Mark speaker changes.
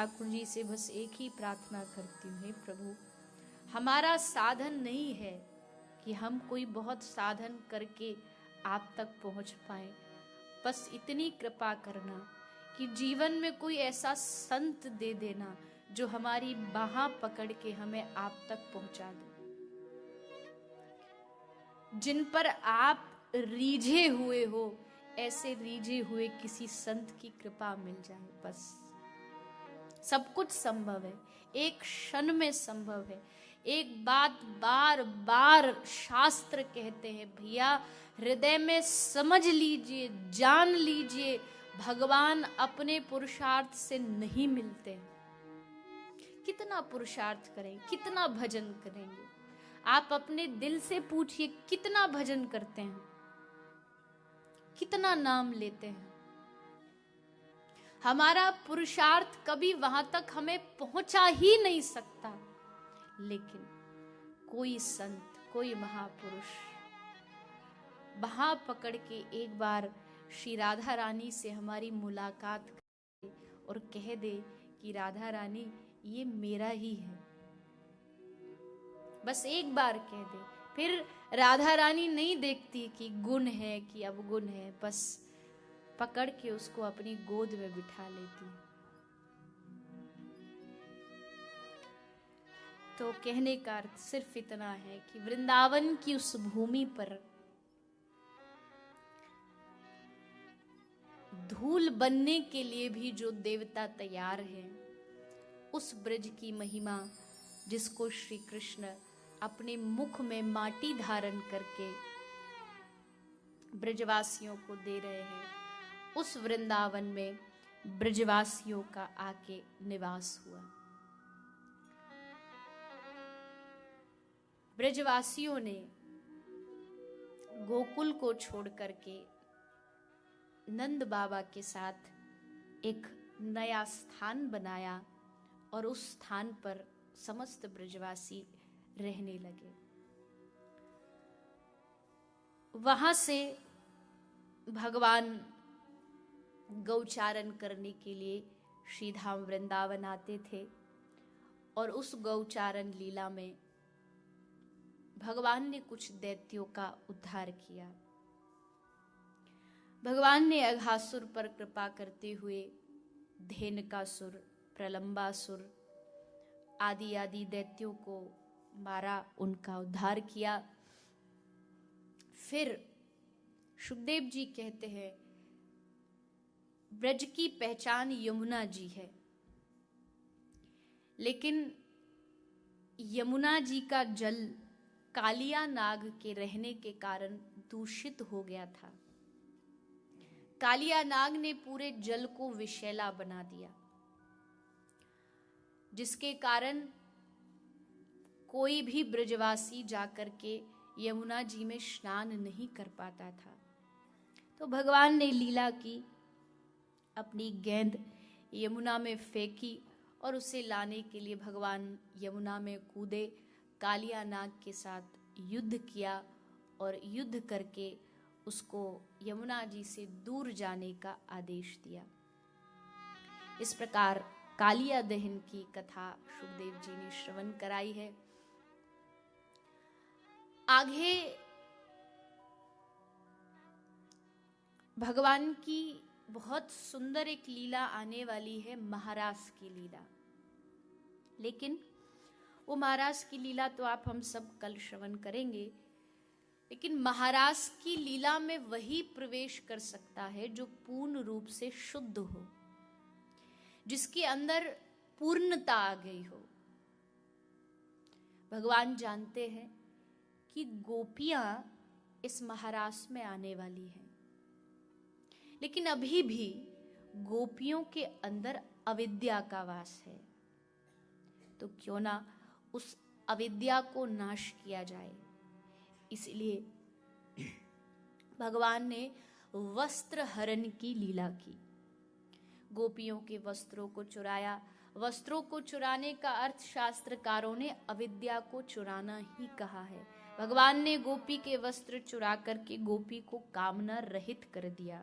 Speaker 1: ठाकुर जी से बस एक ही प्रार्थना करती हूँ, हे प्रभु, हमारा साधन नहीं है कि हम कोई बहुत साधन करके आप तक पहुंच पाए। बस इतनी कृपा करना कि जीवन में कोई ऐसा संत दे देना जो हमारी बाहां पकड़ के हमें आप तक पहुंचा दे, जिन पर आप रीझे हुए हो, ऐसे रीझे हुए किसी संत की कृपा मिल जाए। बस सब कुछ संभव है, एक क्षण में संभव है। एक बात बार बार शास्त्र कहते हैं, भैया हृदय में समझ लीजिए, जान लीजिए, भगवान अपने पुरुषार्थ से नहीं मिलते। कितना पुरुषार्थ करें, कितना भजन करेंगे? आप अपने दिल से पूछिए, कितना भजन करते हैं, कितना नाम लेते हैं? हमारा पुरुषार्थ कभी वहां तक हमें पहुंचा ही नहीं सकता, लेकिन कोई संत, कोई महापुरुष बाहां पकड़ के एक बार श्री राधा रानी से हमारी मुलाकात करे और कह दे कि राधा रानी ये मेरा ही है, बस एक बार कह दे। फिर राधा रानी नहीं देखती कि गुण है कि अवगुण है, बस पकड़ के उसको अपनी गोद में बिठा लेती। तो कहने का अर्थ सिर्फ इतना है कि वृंदावन की उस भूमि पर धूल बनने के लिए भी जो देवता तैयार है, उस ब्रज की महिमा जिसको श्री कृष्ण अपने मुख में माटी धारण करके ब्रजवासियों को दे रहे हैं, उस वृंदावन में ब्रजवासियों का आके निवास हुआ। ब्रजवासियों ने गोकुल को छोड़ करके नंद बाबा के साथ एक नया स्थान बनाया और उस स्थान पर समस्त ब्रजवासी रहने लगे। वहां से भगवान गौचारण करने के लिए श्रीधाम वृंदावन आते थे और उस गौचारण लीला में भगवान ने कुछ दैत्यों का उद्धार किया। भगवान ने अघासुर पर कृपा करते हुए धेनुकासुर, प्रलंबासुर आदि आदि दैत्यों को मारा, उनका उद्धार किया। फिर सुखदेव जी कहते हैं, ब्रज की पहचान यमुना जी है, लेकिन यमुना जी का जल कालिया नाग के रहने के कारण दूषित हो गया था। कालिया नाग ने पूरे जल को विषैला बना दिया, जिसके कारण कोई भी ब्रजवासी जाकर के यमुना जी में स्नान नहीं कर पाता था। तो भगवान ने लीला की, अपनी गेंद यमुना में फेंकी और उसे लाने के लिए भगवान यमुना में कूदे, कालिया नाग के साथ युद्ध किया और युद्ध करके उसको यमुना जी से दूर जाने का आदेश दिया। इस प्रकार कालिया दहन की कथा सुखदेव जी ने श्रवण कराई है। आगे भगवान की बहुत सुंदर एक लीला आने वाली है, महारास की लीला। लेकिन वो महारास की लीला तो आप हम सब कल श्रवण करेंगे, लेकिन महारास की लीला में वही प्रवेश कर सकता है जो पूर्ण रूप से शुद्ध हो, जिसके अंदर पूर्णता आ गई हो। भगवान जानते हैं कि गोपियां इस महारास में आने वाली हैं, लेकिन अभी भी गोपियों के अंदर अविद्या का वास है। तो क्यों ना उस अविद्या को नाश किया जाए। इसलिए भगवान ने वस्त्र हरण की लीला की, गोपियों के वस्त्रों को चुराया। वस्त्रों को चुराने का अर्थ शास्त्रकारों ने अविद्या को चुराना ही कहा है। भगवान ने गोपी के वस्त्र चुरा करके गोपी को कामना रहित कर दिया।